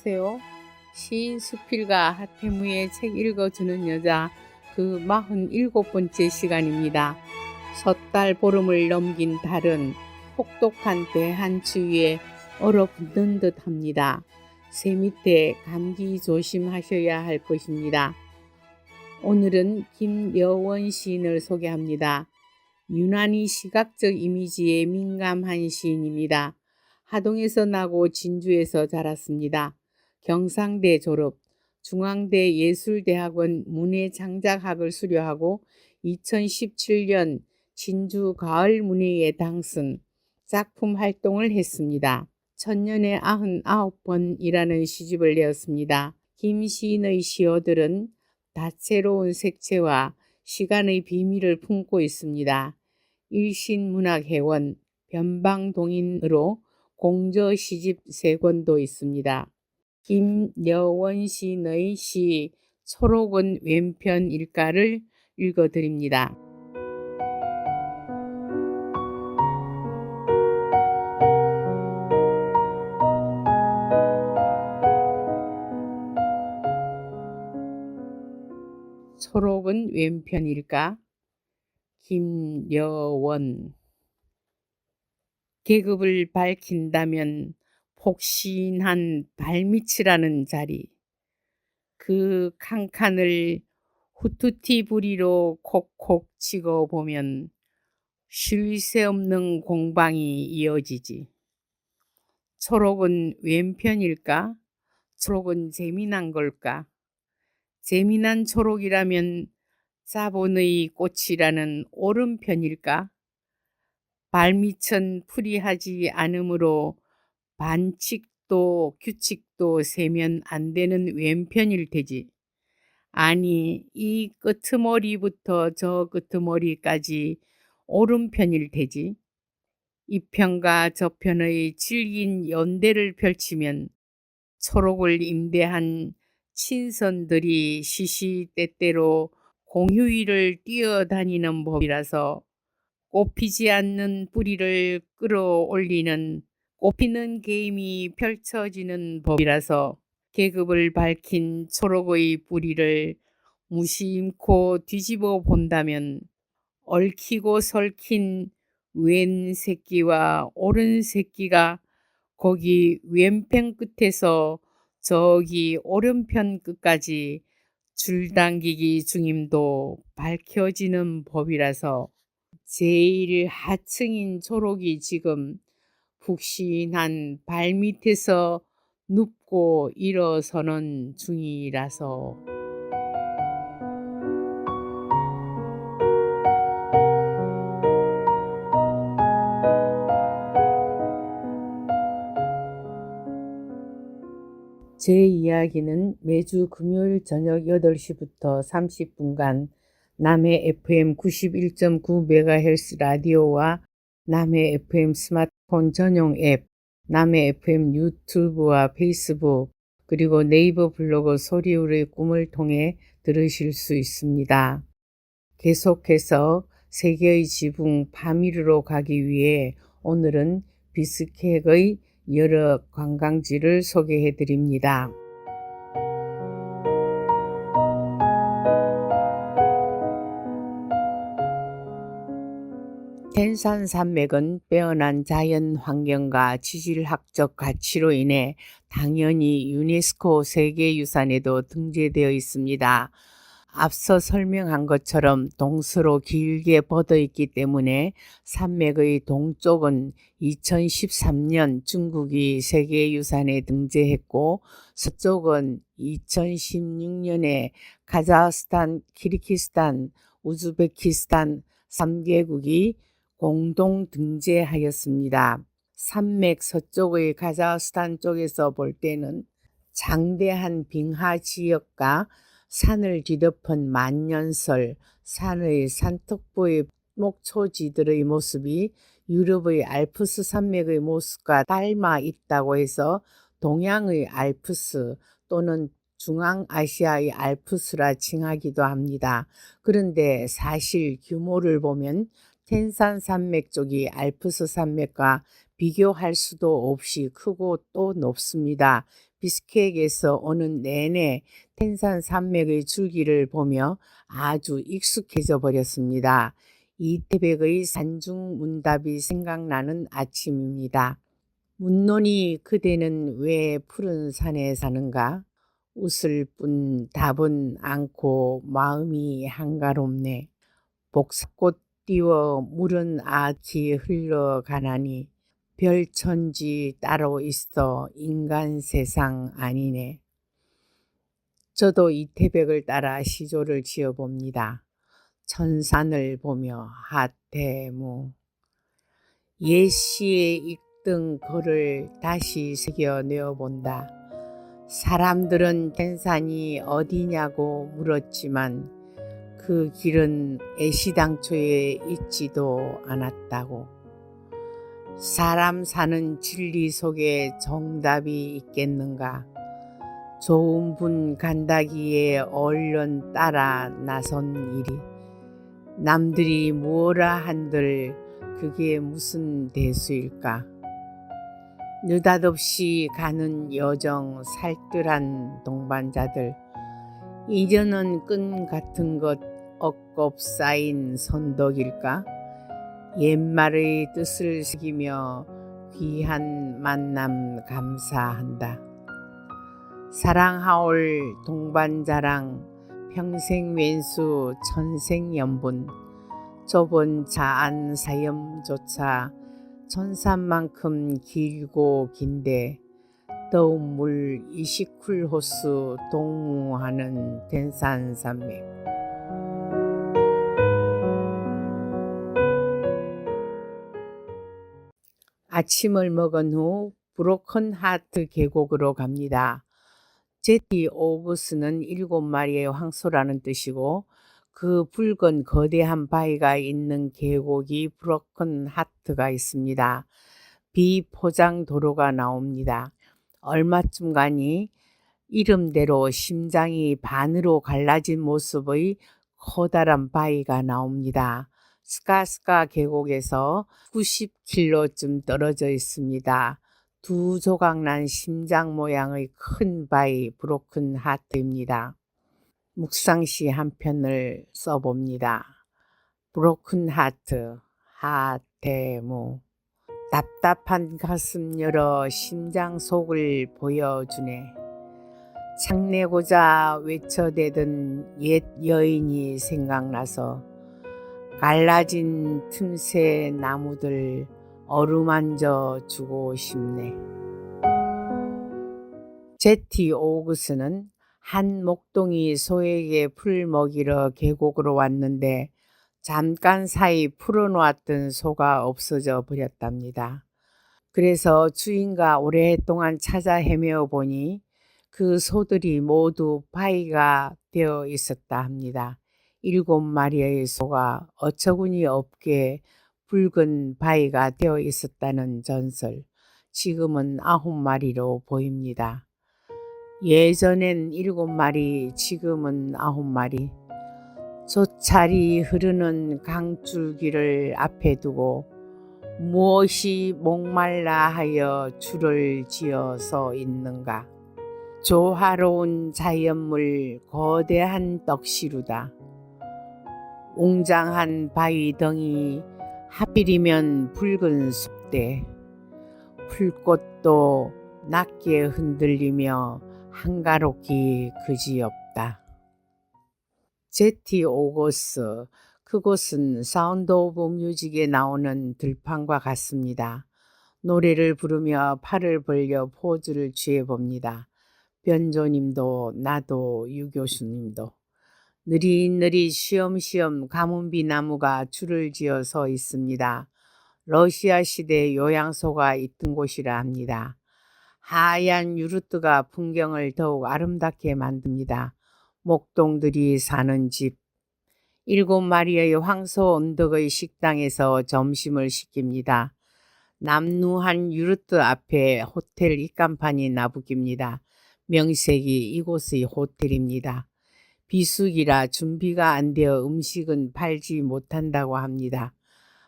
안녕하세요. 시인 수필과 하태무의 책 읽어주는 여자 그 47번째 시간입니다. 섣달 보름을 넘긴 달은 혹독한 대한추위에 얼어붙는 듯합니다. 새 밑에 감기 조심하셔야 할 것입니다. 오늘은 김여원 시인을 소개합니다. 유난히 시각적 이미지에 민감한 시인입니다. 하동에서 나고 진주에서 자랐습니다. 경상대 졸업, 중앙대 예술대학원 문예창작학을 수료하고 2017년 진주 가을문예에 당선, 작품 활동을 했습니다. 천년에 99번이라는 시집을 내었습니다. 김 시인의 시어들은 다채로운 색채와 시간의 비밀을 품고 있습니다. 일신문학회원, 변방동인으로 공저 시집 3권도 있습니다. 김여원 시인의 시 초록은 왼편일까를 읽어드립니다. 초록은 왼편일까? 김여원. 계급을 밝힌다면 폭신한 발밑이라는 자리, 그 칸칸을 후투티 부리로 콕콕 찍어보면 쉴 새 없는 공방이 이어지지. 초록은 왼편일까? 초록은 재미난 걸까? 재미난 초록이라면 자본의 꽃이라는 오른편일까? 발밑은 풀이하지 않으므로 반칙도 규칙도 세면 안 되는 왼편일 테지. 아니, 이 끄트머리부터 저 끄트머리까지 오른편일 테지. 이 편과 저 편의 질긴 연대를 펼치면 초록을 임대한 친선들이 시시때때로 공휴일을 뛰어다니는 법이라서 꽃피지 않는 뿌리를 끌어올리는 꽃피는 게임이 펼쳐지는 법이라서 계급을 밝힌 초록의 뿌리를 무심코 뒤집어 본다면 얽히고 설킨 왼 새끼와 오른 새끼가 거기 왼편 끝에서 저기 오른편 끝까지 줄당기기 중임도 밝혀지는 법이라서 제일 하층인 초록이 지금 푹신한 발밑에서 눕고 일어서는 중이라서. 제 이야기는 매주 금요일 저녁 8시부터 30분간 남해 FM 91.9MHz 라디오와 남해 FM 스마트폰 전용 앱, 남해 FM 유튜브와 페이스북, 그리고 네이버 블로그 소리울의 꿈을 통해 들으실 수 있습니다. 계속해서 세계의 지붕 파미르로 가기 위해 오늘은 비스케크의 여러 관광지를 소개해 드립니다. 텐산산맥은 빼어난 자연 환경과 지질학적 가치로 인해 당연히 유네스코 세계유산에도 등재되어 있습니다. 앞서 설명한 것처럼 동서로 길게 뻗어 있기 때문에 산맥의 동쪽은 2013년 중국이 세계유산에 등재했고 서쪽은 2016년에 카자흐스탄, 키르기스탄, 우즈베키스탄 3개국이 공동 등재하였습니다. 산맥 서쪽의 카자흐스탄 쪽에서 볼 때는 장대한 빙하 지역과 산을 뒤덮은 만년설, 산의 산특보의 목초지들의 모습이 유럽의 알프스 산맥의 모습과 닮아 있다고 해서 동양의 알프스 또는 중앙아시아의 알프스라 칭하기도 합니다. 그런데 사실 규모를 보면 텐산 산맥 쪽이 알프스 산맥과 비교할 수도 없이 크고 또 높습니다. 비스케크에서 오는 내내 텐산 산맥의 줄기를 보며 아주 익숙해져 버렸습니다. 이태백의 산중 문답이 생각나는 아침입니다. 묻노니 그대는 왜 푸른 산에 사는가? 웃을 뿐 답은 않고 마음이 한가롭네. 복사꽃 띄워 물은 아치 흘러가나니 별천지 따로 있어 인간 세상 아니네. 저도 이태백을 따라 시조를 지어봅니다. 천산을 보며 하태무. 옛시에 읽던 글을 다시 새겨내어 본다. 사람들은 텐산이 어디냐고 물었지만 그 길은 애시당초에 있지도 않았다고. 사람 사는 진리 속에 정답이 있겠는가. 좋은 분 간다기에 얼른 따라 나선 일이 남들이 무엇라 한들 그게 무슨 대수일까. 느닷없이 가는 여정 살뜰한 동반자들 이제는 끈 같은 것 억겁 쌓인 선덕일까. 옛말의 뜻을 새기며 귀한 만남 감사한다. 사랑하올 동반자랑 평생 왼수 천생연분 좁은 자안 사염조차 천산만큼 길고 긴데 더욱 물 29호수 동무하는 텐산산맥. 아침을 먹은 후 브로큰 하트 계곡으로 갑니다. 제티 오브스는 7마리의 황소라는 뜻이고 그 붉은 거대한 바위가 있는 계곡이 브로큰 하트가 있습니다. 비포장 도로가 나옵니다. 얼마쯤 가니 이름대로 심장이 반으로 갈라진 모습의 커다란 바위가 나옵니다. 스카스카 계곡에서 90km쯤 떨어져 있습니다. 두 조각 난 심장 모양의 큰 바위 브로큰 하트입니다. 묵상시 한 편을 써봅니다. 브로큰 하트, 하태무. 답답한 가슴 열어 심장 속을 보여주네. 창내고자 외쳐대던 옛 여인이 생각나서 갈라진 틈새 나무들 어루만져 주고 싶네. 제티 오그스는 한 목동이 소에게 풀 먹이러 계곡으로 왔는데 잠깐 사이 풀어놓았던 소가 없어져 버렸답니다. 그래서 주인과 오랫동안 찾아 헤매어 보니 그 소들이 모두 바위가 되어 있었다 합니다. 7마리의 소가 어처구니 없게 붉은 바위가 되어 있었다는 전설. 지금은 9마리로 보입니다. 예전엔 7마리, 지금은 9마리. 조찰이 흐르는 강줄기를 앞에 두고 무엇이 목말라 하여 줄을 지어서 있는가. 조화로운 자연물 거대한 떡시루다. 웅장한 바위덩이 하필이면 붉은 숲대. 풀꽃도 낮게 흔들리며 한가롭기 그지없다. 제티 오거스, 그곳은 사운드 오브 뮤직에 나오는 들판과 같습니다. 노래를 부르며 팔을 벌려 포즈를 취해봅니다. 변조님도 나도 유교수님도. 느릿느릿 쉬엄쉬엄 가문비 나무가 줄을 지어 서 있습니다. 러시아 시대 요양소가 있던 곳이라 합니다. 하얀 유르트가 풍경을 더욱 아름답게 만듭니다. 목동들이 사는 집. 7마리의 황소 언덕의 식당에서 점심을 시킵니다. 남루한 유르트 앞에 호텔 입간판이 나부깁니다. 명색이 이곳의 호텔입니다. 비수기라 준비가 안 되어 음식은 팔지 못한다고 합니다.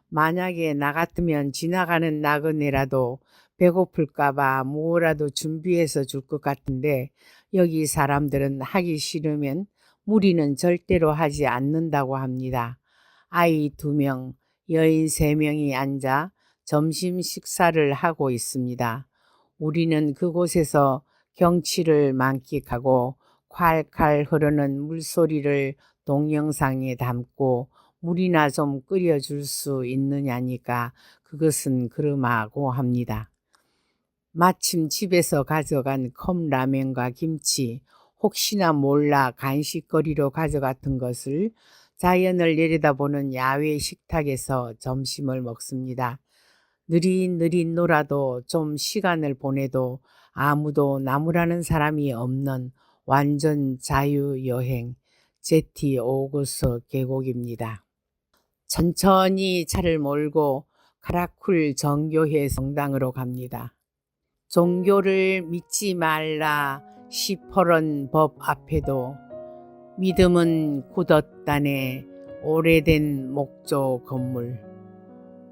만약에 나 같으면 지나가는 나그네라도 배고플까봐 뭐라도 준비해서 줄 것 같은데 여기 사람들은 하기 싫으면 무리는 절대로 하지 않는다고 합니다. 아이 2명, 여인 3명이 앉아 점심 식사를 하고 있습니다. 우리는 그곳에서 경치를 만끽하고 콸콸 흐르는 물소리를 동영상에 담고 물이나 좀 끓여줄 수 있느냐니까 그것은 그러마고 합니다. 마침 집에서 가져간 컵라면과 김치, 혹시나 몰라 간식거리로 가져갔던 것을 자연을 내려다보는 야외 식탁에서 점심을 먹습니다. 느릿느릿 놀아도 좀 시간을 보내도 아무도 나무라는 사람이 없는 완전 자유여행 제티 오거스 계곡입니다. 천천히 차를 몰고 카라쿨 정교회 성당으로 갑니다. 종교를 믿지 말라 시퍼런 법 앞에도 믿음은 굳었다네 오래된 목조 건물.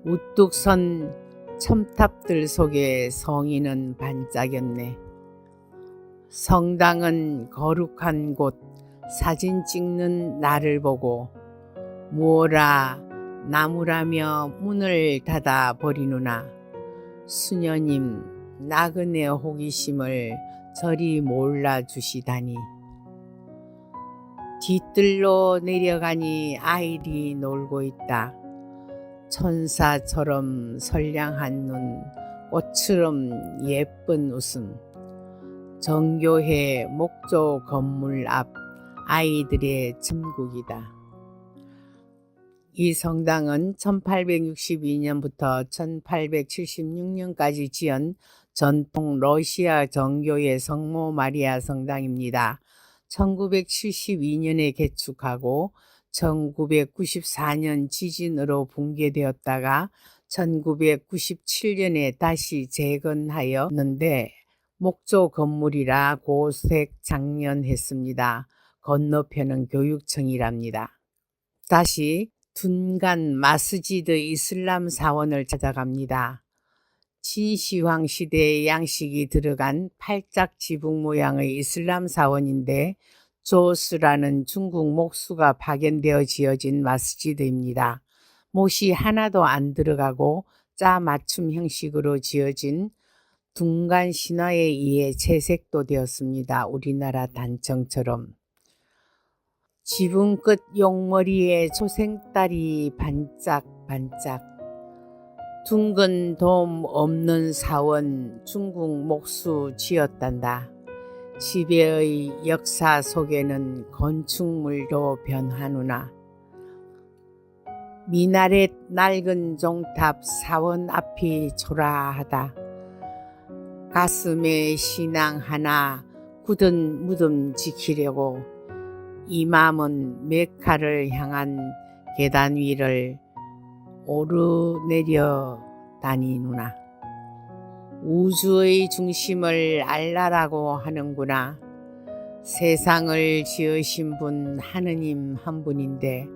우뚝 선 첨탑들 속에 성인은 반짝였네. 성당은 거룩한 곳 사진 찍는 나를 보고 무어라 나무라며 문을 닫아 버리누나. 수녀님 나그네 호기심을 저리 몰라주시다니. 뒤뜰로 내려가니 아이들이 놀고 있다. 천사처럼 선량한 눈, 꽃처럼 예쁜 웃음. 정교회 목조 건물 앞 아이들의 천국이다. 이 성당은 1862년부터 1876년까지 지은 전통 러시아 정교회 성모 마리아 성당입니다. 1972년에 개축하고 1994년 지진으로 붕괴되었다가 1997년에 다시 재건하였는데 목조 건물이라 고색 장년했습니다. 건너편은 교육청이랍니다. 다시 둔간 마스지드 이슬람 사원을 찾아갑니다. 진시황 시대의 양식이 들어간 팔짝 지붕 모양의 이슬람 사원인데 조스라는 중국 목수가 파견되어 지어진 마스지드입니다. 못이 하나도 안 들어가고 짜 맞춤 형식으로 지어진 둔간 신화에 의해 채색도 되었습니다. 우리나라 단청처럼. 지붕 끝 용머리에 초생딸이 반짝반짝. 둥근 돔 없는 사원 중국 목수 지었단다. 지배의 역사 속에는 건축물도 변하누나. 미나렛 낡은 종탑 사원 앞이 초라하다. 가슴에 신앙 하나 굳은 무덤 지키려고 이 마음은 메카를 향한 계단 위를 오르내려 다니누나. 우주의 중심을 알라라고 하는구나. 세상을 지으신 분 하느님 한 분인데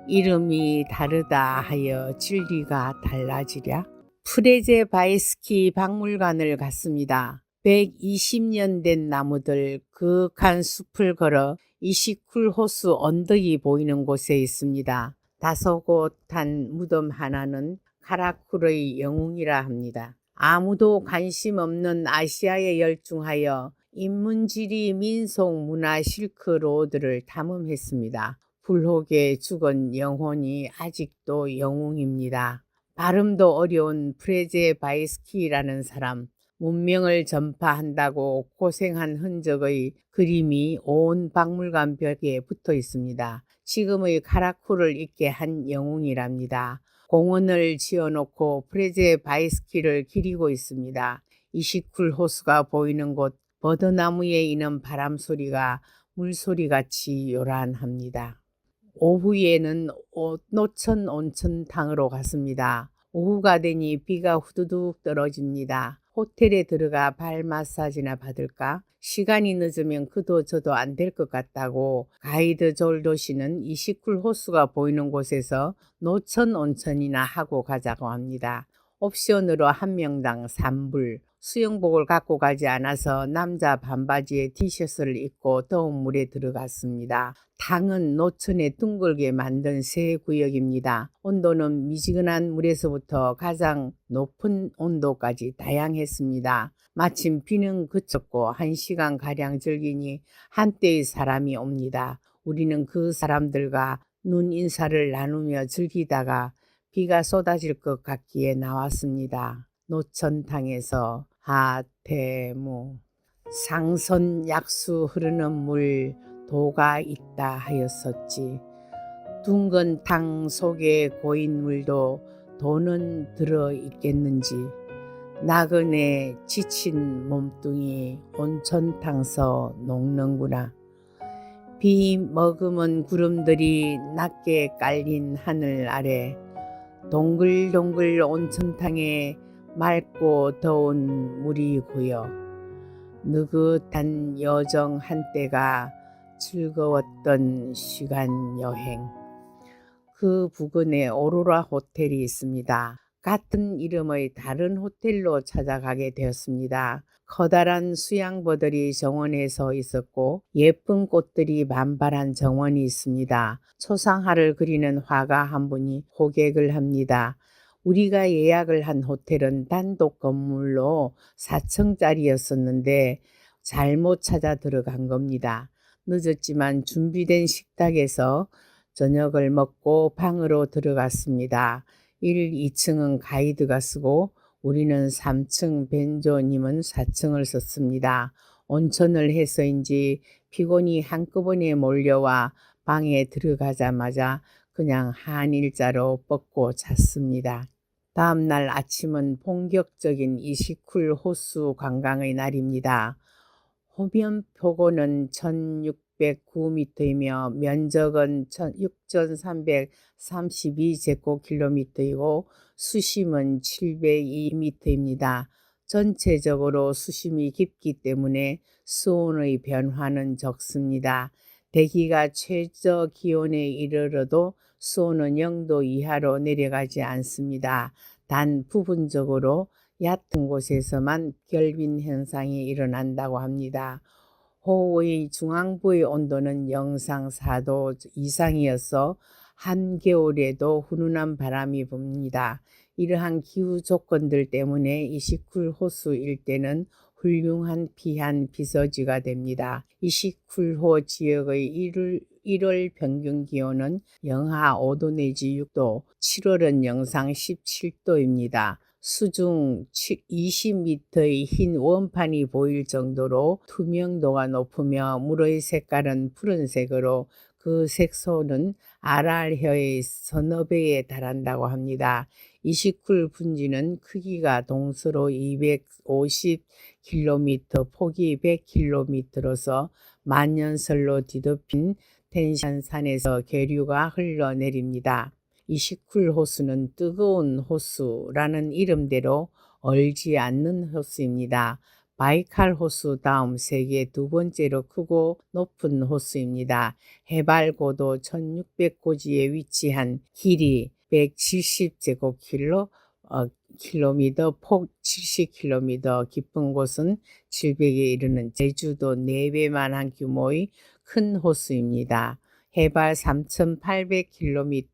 이름이 다르다 하여 진리가 달라지랴? 프레제바이스키 박물관을 갔습니다. 120년 된 나무들 그윽한 숲을 걸어 이시쿨호수 언덕이 보이는 곳에 있습니다. 다소곳한 무덤 하나는 카라쿨의 영웅이라 합니다. 아무도 관심 없는 아시아에 열중하여 인문지리 민속 문화 실크로드를 탐험했습니다. 불혹에 죽은 영혼이 아직도 영웅입니다. 발음도 어려운 프레제바이스키라는 사람, 문명을 전파한다고 고생한 흔적의 그림이 온 박물관 벽에 붙어 있습니다. 지금의 카라쿨을 있게 한 영웅이랍니다. 공원을 지어놓고 프레제바이스키를 기리고 있습니다. 이시쿨 호수가 보이는 곳 버드나무에 이는 바람소리가 물소리같이 요란합니다. 오후에는 노천 온천탕으로 갔습니다. 오후가 되니 비가 후두둑 떨어집니다. 호텔에 들어가 발 마사지나 받을까? 시간이 늦으면 그도 저도 안 될 것 같다고 가이드 졸도 씨는 이시쿨 호수가 보이는 곳에서 노천 온천이나 하고 가자고 합니다. 옵션으로 한 명당 3불. 수영복을 갖고 가지 않아서 남자 반바지에 티셔츠를 입고 더운 물에 들어갔습니다. 당은 노천에 둥글게 만든 새 구역입니다. 온도는 미지근한 물에서부터 가장 높은 온도까지 다양했습니다. 마침 비는 그쳤고 1시간가량 즐기니 한때의 사람이 옵니다. 우리는 그 사람들과 눈 인사를 나누며 즐기다가 비가 쏟아질 것 같기에 나왔습니다. 노천탕에서 하태무. 상선 약수 흐르는 물 도가 있다 하였었지. 둥근 탕 속에 고인 물도 도는 들어 있겠는지. 나그네 지친 몸뚱이 온천탕서 녹는구나. 비 머금은 구름들이 낮게 깔린 하늘 아래 동글동글 온천탕에 맑고 더운 물이 고여 느긋한 여정 한때가 즐거웠던 시간 여행. 그 부근에 오로라 호텔이 있습니다. 같은 이름의 다른 호텔로 찾아가게 되었습니다. 커다란 수양버들이 정원에 서 있었고 예쁜 꽃들이 만발한 정원이 있습니다. 초상화를 그리는 화가 한 분이 호객을 합니다. 우리가 예약을 한 호텔은 단독 건물로 4층짜리였었는데 잘못 찾아 들어간 겁니다. 늦었지만 준비된 식탁에서 저녁을 먹고 방으로 들어갔습니다. 1, 2층은 가이드가 쓰고 우리는 3층, 벤조님은 4층을 썼습니다. 온천을 해서인지 피곤이 한꺼번에 몰려와 방에 들어가자마자 그냥 한일자로 뻗고 잤습니다. 다음날 아침은 본격적인 이시쿨 호수 관광의 날입니다. 호변표고는 1609m이며 면적은 6332제곱킬로미터이고 수심은 702m입니다. 전체적으로 수심이 깊기 때문에 수온의 변화는 적습니다. 대기가 최저 기온에 이르러도 수온은 0도 이하로 내려가지 않습니다. 단 부분적으로 얕은 곳에서만 결빙 현상이 일어난다고 합니다. 호의 중앙부의 온도는 영상 4도 이상이어서 한겨울에도 훈훈한 바람이 붑니다. 이러한 기후 조건들 때문에 이시쿨 호수 일대는 훌륭한 피한 비서지가 됩니다. 이시쿨호 지역의 1월 평균 기온은 영하 5도 내지 6도, 7월은 영상 17도입니다. 수중 20m의 흰 원판이 보일 정도로 투명도가 높으며 물의 색깔은 푸른색으로 그 색소는 아랄혀의 서너 배에 달한다고 합니다. 이시쿨 분지는 크기가 동서로 250km, 폭이 100km로서 만년설로 뒤덮인 텐샨산에서 계류가 흘러내립니다. 이시쿨 호수는 뜨거운 호수라는 이름대로 얼지 않는 호수입니다. 바이칼 호수 다음 세계 두 번째로 크고 높은 호수입니다. 해발 고도 1600고지에 위치한 길이 170제곱킬로미터, 폭 70km, 깊은 곳은 700에 이르는 제주도 4배만한 규모의 큰 호수입니다. 해발 3800km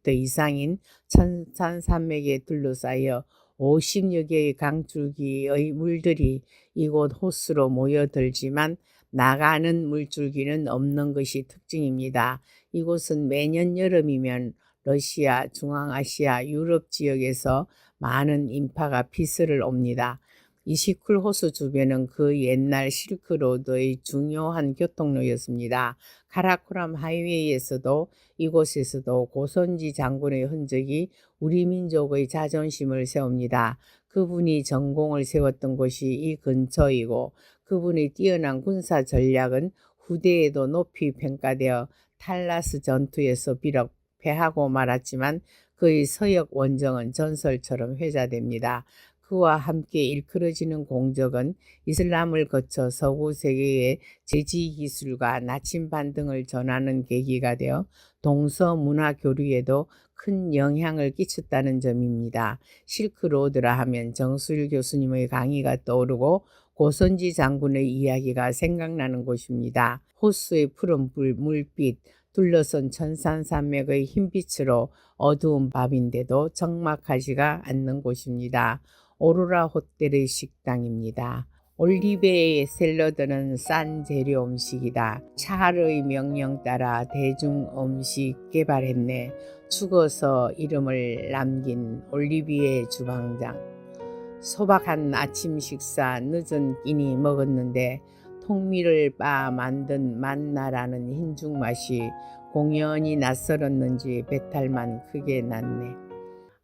이상인 천산산맥에 둘러싸여 50여 개의 강줄기의 물들이 이곳 호수로 모여들지만 나가는 물줄기는 없는 것이 특징입니다. 이곳은 매년 여름이면 러시아, 중앙아시아, 유럽 지역에서 많은 인파가 피서를 옵니다. 이시쿨 호수 주변은 그 옛날 실크로드의 중요한 교통로였습니다. 카라코람 하이웨이에서도 이곳에서도 고선지 장군의 흔적이 우리 민족의 자존심을 세웁니다. 그분이 전공을 세웠던 곳이 이 근처이고 그분의 뛰어난 군사 전략은 후대에도 높이 평가되어 탈라스 전투에서 비록 패하고 말았지만 그의 서역 원정은 전설처럼 회자됩니다. 그와 함께 일컬어지는 공적은 이슬람을 거쳐 서구 세계에 제지 기술과 나침반 등을 전하는 계기가 되어 동서 문화 교류에도 큰 영향을 끼쳤다는 점입니다. 실크로드라 하면 정수일 교수님의 강의가 떠오르고 고선지 장군의 이야기가 생각나는 곳입니다. 호수의 푸른 물빛, 둘러선 천산산맥의 흰빛으로 어두운 밤인데도 적막하지가 않는 곳입니다. 오로라 호텔의 식당입니다. 올리베의 샐러드는 싼 재료 음식이다. 찰의 명령 따라 대중 음식 개발했네. 죽어서 이름을 남긴 올리비에 주방장. 소박한 아침 식사 늦은 끼니 먹었는데 통밀을 빻아 만든 만나라는 흰죽 맛이 공연히 낯설었는지 배탈만 크게 났네.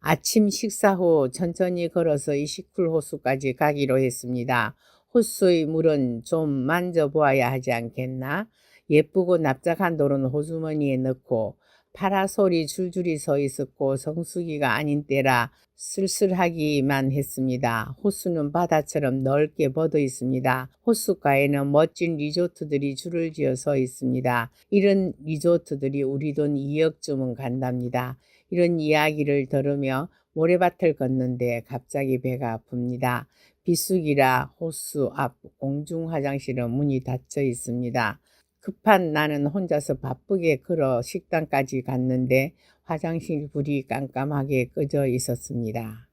아침 식사 후 천천히 걸어서 이시쿨 호수까지 가기로 했습니다. 호수의 물은 좀 만져보아야 하지 않겠나? 예쁘고 납작한 돌은 호주머니에 넣고 파라솔이 줄줄이 서 있었고 성수기가 아닌 때라 쓸쓸하기만 했습니다. 호수는 바다처럼 넓게 뻗어 있습니다. 호수가에는 멋진 리조트들이 줄을 지어 서 있습니다. 이런 리조트들이 우리 돈 2억쯤은 간답니다. 이런 이야기를 들으며 모래밭을 걷는데 갑자기 배가 아픕니다. 비수기라 호수 앞 공중 화장실은 문이 닫혀 있습니다. 급한 나는 혼자서 바쁘게 걸어 식당까지 갔는데 화장실 불이 깜깜하게 꺼져 있었습니다.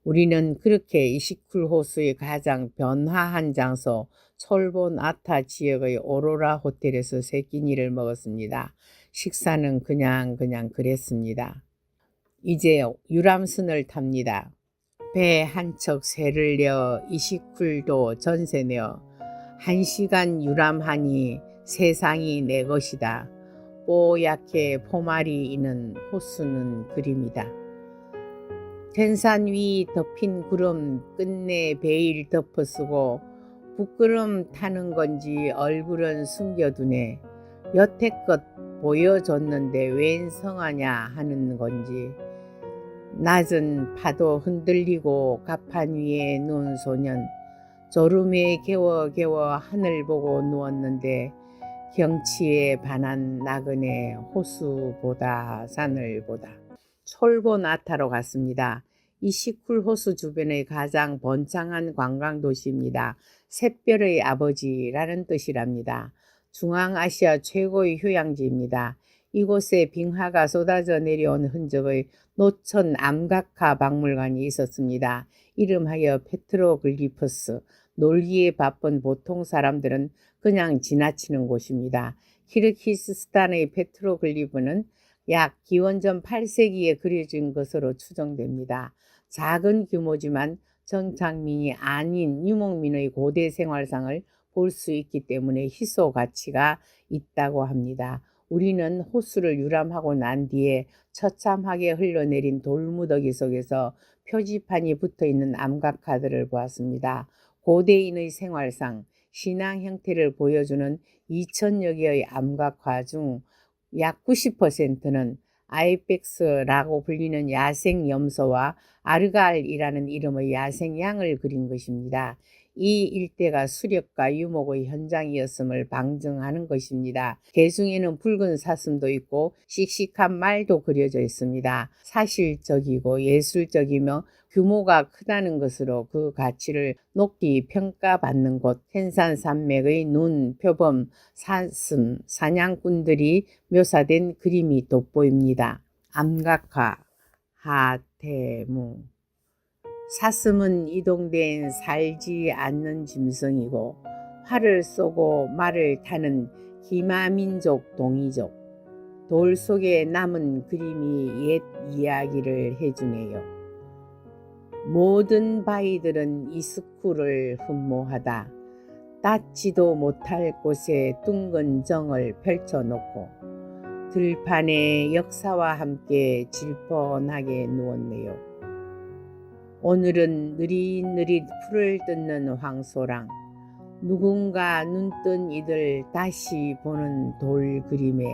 우리는 그렇게 이시쿨 호수의 가장 변화한 장소 촐본 아타 지역의 오로라 호텔에서 3끼니를 먹었습니다. 식사는 그냥 그랬습니다. 이제 유람선을 탑니다. 배 한 척 새를 내어 이시쿨도 전세 내어 1시간 유람하니 세상이 내 것이다. 뽀얗게 포말이 이는 호수는 그림이다. 텐산 위 덮인 구름 끝내 베일 덮어쓰고 부끄럼 타는 건지 얼굴은 숨겨두네. 여태껏 보여줬는데 웬 성하냐 하는 건지. 낮은 파도 흔들리고 가판 위에 누운 소년. 졸음에 개워 하늘 보고 누웠는데 경치에 반한 나그네 호수보다 산을 보다. 촐본 아타로 갔습니다. 이시쿨 호수 주변의 가장 번창한 관광도시입니다. 샛별의 아버지라는 뜻이랍니다. 중앙아시아 최고의 휴양지입니다. 이곳에 빙하가 쏟아져 내려온 흔적의 노천 암각화 박물관이 있었습니다. 이름하여 페트로글리퍼스. 놀기에 바쁜 보통 사람들은 그냥 지나치는 곳입니다. 키르기스스탄의 페트로글리프는 약 기원전 8세기에 그려진 것으로 추정됩니다. 작은 규모지만 정착민이 아닌 유목민의 고대 생활상을 볼 수 있기 때문에 희소 가치가 있다고 합니다. 우리는 호수를 유람하고 난 뒤에 처참하게 흘러내린 돌무더기 속에서 표지판이 붙어있는 암각화들을 보았습니다. 고대인의 생활상, 신앙 형태를 보여주는 2000여 개의 암각화 중 약 90%는 아이펙스라고 불리는 야생 염소와 아르갈이라는 이름의 야생양을 그린 것입니다. 이 일대가 수렵과 유목의 현장이었음을 방증하는 것입니다. 개중에는 붉은 사슴도 있고 씩씩한 말도 그려져 있습니다. 사실적이고 예술적이며 규모가 크다는 것으로 그 가치를 높이 평가받는 곳. 텐산산맥의 눈, 표범, 사슴, 사냥꾼들이 묘사된 그림이 돋보입니다. 암각화, 하태무. 사슴은 이동대엔 살지 않는 짐승이고 활을 쏘고 말을 타는 기마민족 동이족. 돌 속에 남은 그림이 옛 이야기를 해주네요. 모든 바위들은 이스쿨을 흠모하다. 닿지도 못할 곳에 둥근 정을 펼쳐놓고 들판에 역사와 함께 질펀하게 누웠네요. 오늘은 느릿느릿 풀을 뜯는 황소랑 누군가 눈뜬 이들 다시 보는 돌 그림에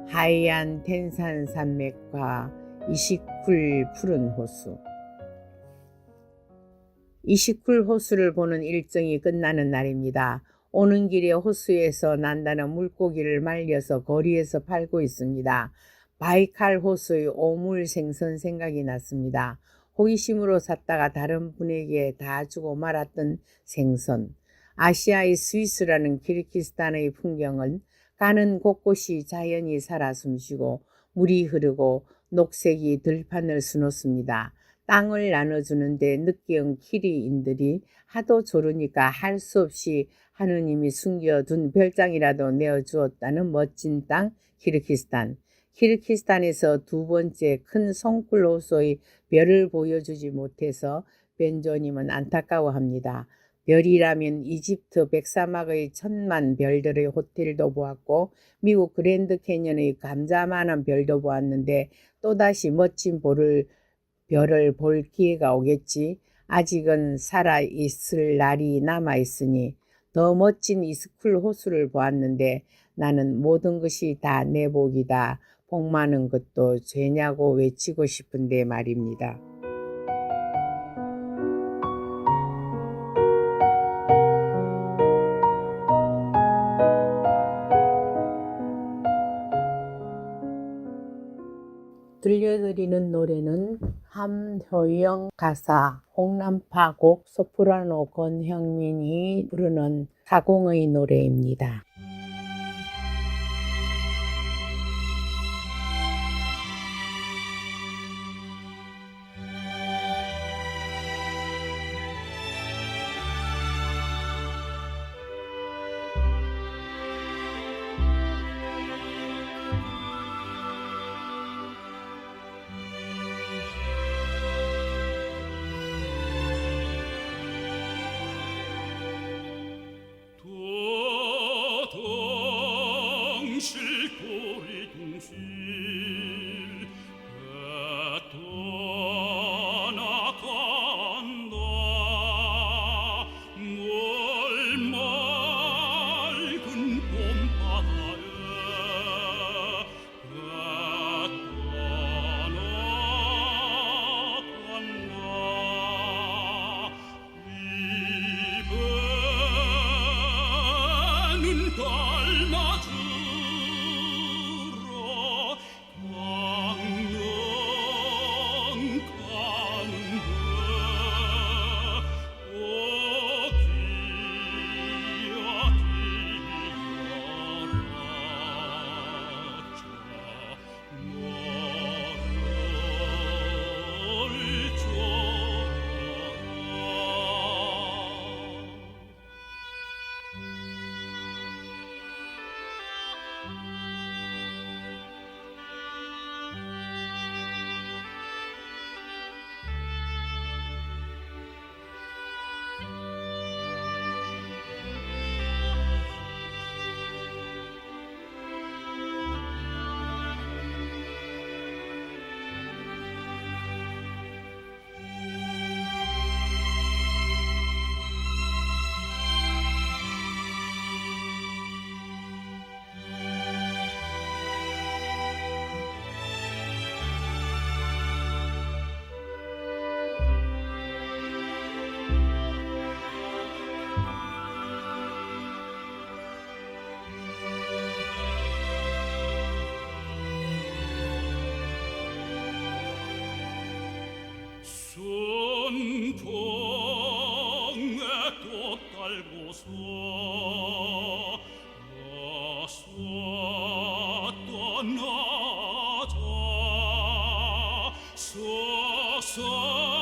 하얀 텐산산맥과 이시쿨 푸른 호수. 이시쿨 호수를 보는 일정이 끝나는 날입니다. 오는 길에 호수에서 난다는 물고기를 말려서 거리에서 팔고 있습니다. 바이칼 호수의 오물 생선 생각이 났습니다. 호기심으로 샀다가 다른 분에게 다 주고 말았던 생선. 아시아의 스위스라는 키르기스탄의 풍경은 가는 곳곳이 자연이 살아 숨쉬고 물이 흐르고 녹색이 들판을 수놓습니다. 땅을 나눠주는데 늦게 온 키리인들이 하도 조르니까 할 수 없이 하느님이 숨겨둔 별장이라도 내어주었다는 멋진 땅 키르기스탄. 키르기스탄에서 두 번째 큰 송쿨 호수의 별을 보여주지 못해서 벤조님은 안타까워합니다. 별이라면 이집트 백사막의 천만 별들의 호텔도 보았고 미국 그랜드 캐년의 감자만한 별도 보았는데 또다시 멋진 별을 볼 기회가 오겠지. 아직은 살아있을 날이 남아있으니 더 멋진 이스쿨 호수를 보았는데 나는 모든 것이 다 내 복이다. 복 많은 것도 죄냐고 외치고 싶은데 말입니다. 들려드리는 노래는 함효영 가사, 홍남파 곡, 소프라노 권형민이 부르는 가공의 노래입니다. 순풍에 꽃 달고서 어서 떠나자 서서